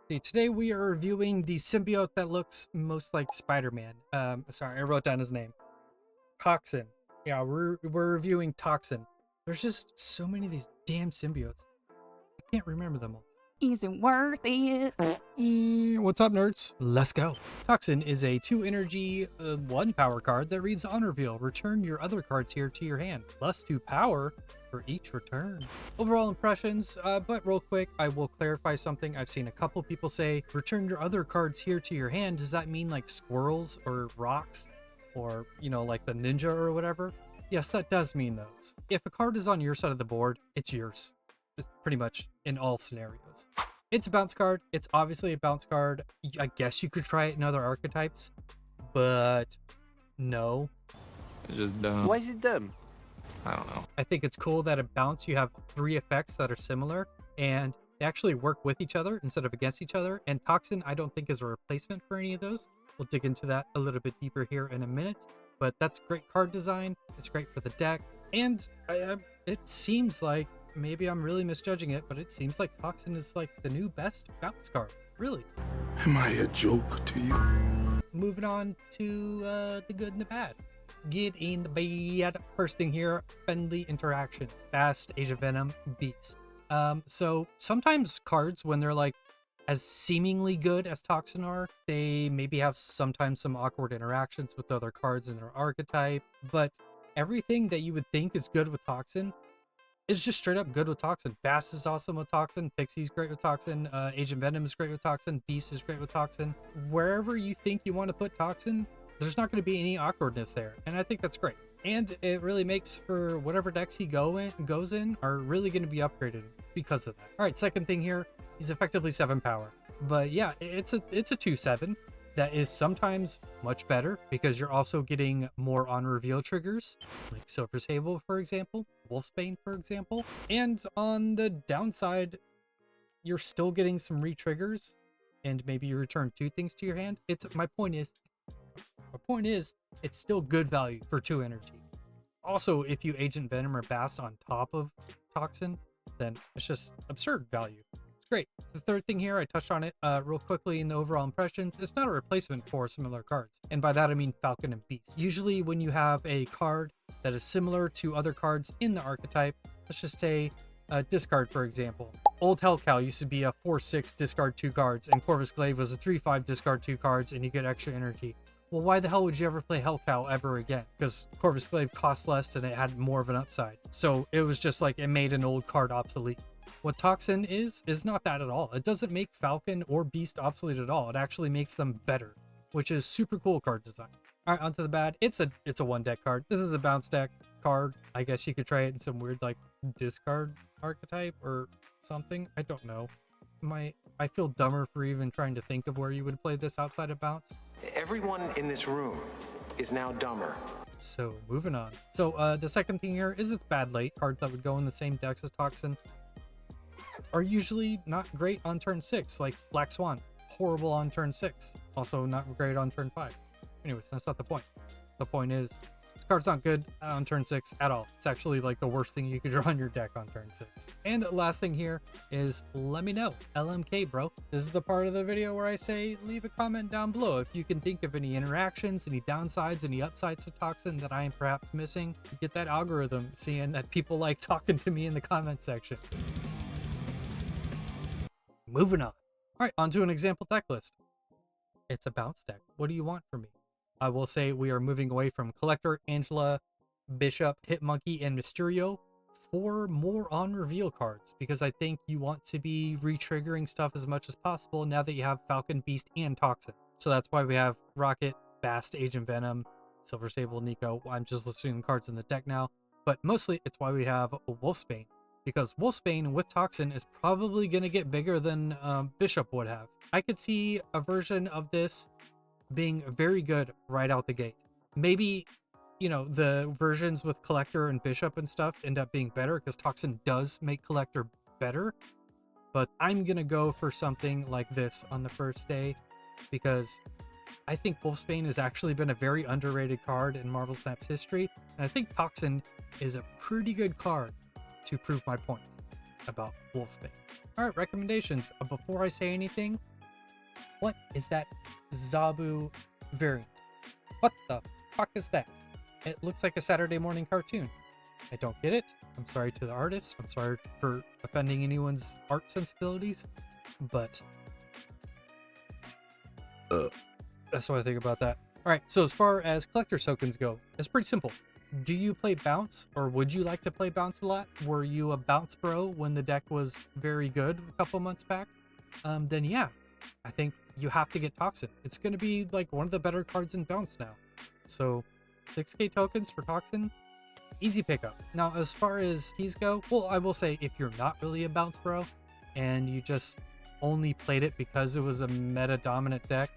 See, today we are reviewing the symbiote that looks most like Spider-Man. Sorry, I wrote down his name. Toxin. Yeah, we're reviewing Toxin. There's just so many of these damn symbiotes. I can't remember them all. Is it worth it? What's up, nerds? Let's go. Toxin is a 2 energy, 1 power card that reads on reveal. Return your other cards here to your hand. Plus 2 power for each return. Overall impressions, but real quick, I will clarify something. I've seen a couple people say, return your other cards here to your hand. Does that mean like squirrels or rocks? Or, you know, like the ninja or whatever? Yes, that does mean those. If a card is on your side of the board, it's yours. It's pretty much in all scenarios. It's a bounce card. It's obviously a bounce card. I guess you could try it in other archetypes, but no. It's just dumb. Why is it dumb? I don't know. I think it's cool that at bounce you have 3 effects that are similar and they actually work with each other instead of against each other. And Toxin, I don't think is a replacement for any of those. We'll dig into that a little bit deeper here in a minute, but that's great card design. It's great for the deck. And it seems like, maybe I'm really misjudging it, but it seems like Toxin is like the new best bounce card. Really. Am I a joke to you? Moving on to the good and the bad. Get in the bad. First thing here, friendly interactions. Fast, Asian Venom, Beast. So sometimes cards, when they're like as seemingly good as Toxin are, they maybe have sometimes some awkward interactions with other cards in their archetype, but everything that you would think is good with Toxin is just straight up good with Toxin. Fast is awesome with Toxin. Pixie's great with Toxin. Agent Venom is great with Toxin. Beast is great with Toxin. Wherever you think you want to put Toxin, there's not going to be any awkwardness there. And I think that's great. And it really makes for whatever decks he goes in are really going to be upgraded because of that. All right, second thing here, he's effectively 7 power. But yeah, it's a 2/7. That is sometimes much better because you're also getting more on reveal triggers, like Silver Sable, for example, Wolfsbane, for example. And on the downside, you're still getting some re-triggers, and maybe you return 2 things to your hand. My point is, it's still good value for 2 energy. Also, if you Agent Venom or Bass on top of Toxin, then it's just absurd value. Great. The third thing here, I touched on it real quickly in the overall impressions. It's not a replacement for similar cards. And by that, I mean Falcon and Beast. Usually when you have a card that is similar to other cards in the archetype, let's just say a discard, for example. Old Hellcow used to be a 4/6 discard 2 cards, and Corvus Glaive was a 3/5 discard 2 cards, and you get extra energy. Well, why the hell would you ever play Hellcow ever again? Because Corvus Glaive costs less and it had more of an upside. So it was just like it made an old card obsolete. What Toxin is not that at all. It doesn't make Falcon or Beast obsolete at all. It actually makes them better, which is super cool card design. All right, onto the bad. It's a 1 deck card. This is a bounce deck card. I guess you could try it in some weird like discard archetype or something. I don't know. I feel dumber for even trying to think of where you would play this outside of bounce. Everyone in this room is now dumber. So moving on. So the second thing here is it's bad late. Cards that would go in the same decks as Toxin are usually not great on turn 6, like Black Swan. Horrible on turn 6. Also not great on turn 5. Anyways, that's not the point. The point is, this card's not good on turn 6 at all. It's actually like the worst thing you could draw on your deck on turn 6. And last thing here is, let me know. LMK, bro. This is the part of the video where I say, leave a comment down below if you can think of any interactions, any downsides, any upsides to Toxin that I am perhaps missing. Get that algorithm seeing that people like talking to me in the comment section. Moving on. All right, on to an example deck list. It's a bounce deck. What do you want from me? I will say we are moving away from Collector, Angela, Bishop, Hitmonkey, and Mysterio for more on reveal cards, because I think you want to be re-triggering stuff as much as possible now that you have Falcon, Beast, and Toxin. So that's why we have Rocket, Bast, Agent Venom, Silver Sable, Nico. I'm just listing cards in the deck now, but mostly it's why we have Wolfsbane. Because Wolfsbane with Toxin is probably going to get bigger than Bishop would have. I could see a version of this being very good right out the gate. Maybe, you know, the versions with Collector and Bishop and stuff end up being better because Toxin does make Collector better. But I'm going to go for something like this on the first day because I think Wolfsbane has actually been a very underrated card in Marvel Snap's history. And I think Toxin is a pretty good card to prove my point about Wolfsbane. All right, recommendations. Before I say anything, What is that Zabu variant? What the fuck is that? It looks like a Saturday morning cartoon. I don't get it. I'm sorry to the artist. I'm sorry for offending anyone's art sensibilities, but that's what I think about that. All right, so as far as collector tokens go, it's pretty simple. Do you play Bounce, or would you like to play Bounce a lot? Were you a Bounce bro when the deck was very good a couple months back? Then yeah, I think you have to get Toxin. It's going to be like one of the better cards in Bounce now. So 6k tokens for Toxin, easy pickup. Now, as far as keys go, well, I will say if you're not really a Bounce bro and you just only played it because it was a meta dominant deck,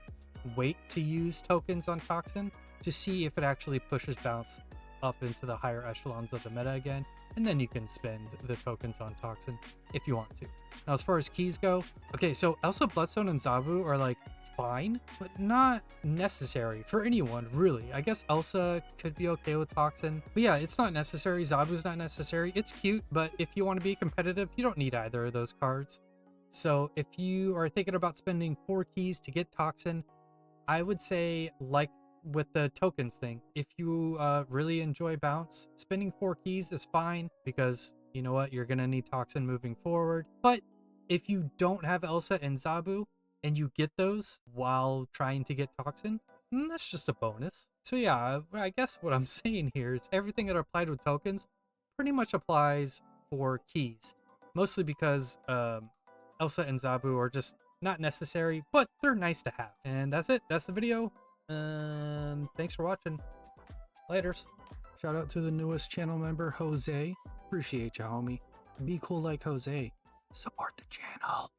wait to use tokens on Toxin to see if it actually pushes Bounce up into the higher echelons of the meta again, and then you can spend the tokens on Toxin if you want to. Now, as far as keys go, okay, so Elsa, Bloodstone, and Zabu are like fine, but not necessary for anyone, really. I guess Elsa could be okay with Toxin, but yeah, it's not necessary. Zabu's not necessary. It's cute, but if you want to be competitive, you don't need either of those cards. So if you are thinking about spending 4 keys to get Toxin, I would say, like with the tokens thing, if you really enjoy Bounce, spending 4 keys is fine, because you know what, you're gonna need Toxin moving forward. But if you don't have Elsa and Zabu and you get those while trying to get Toxin, that's just a bonus. So yeah, I guess what I'm saying here is everything that applied with tokens pretty much applies for keys, mostly because Elsa and Zabu are just not necessary, but they're nice to have. And that's it. That's the video. Thanks for watching. Laters. Shout out to the newest channel member, Jose. Appreciate you, homie. Be cool like Jose. Support the channel.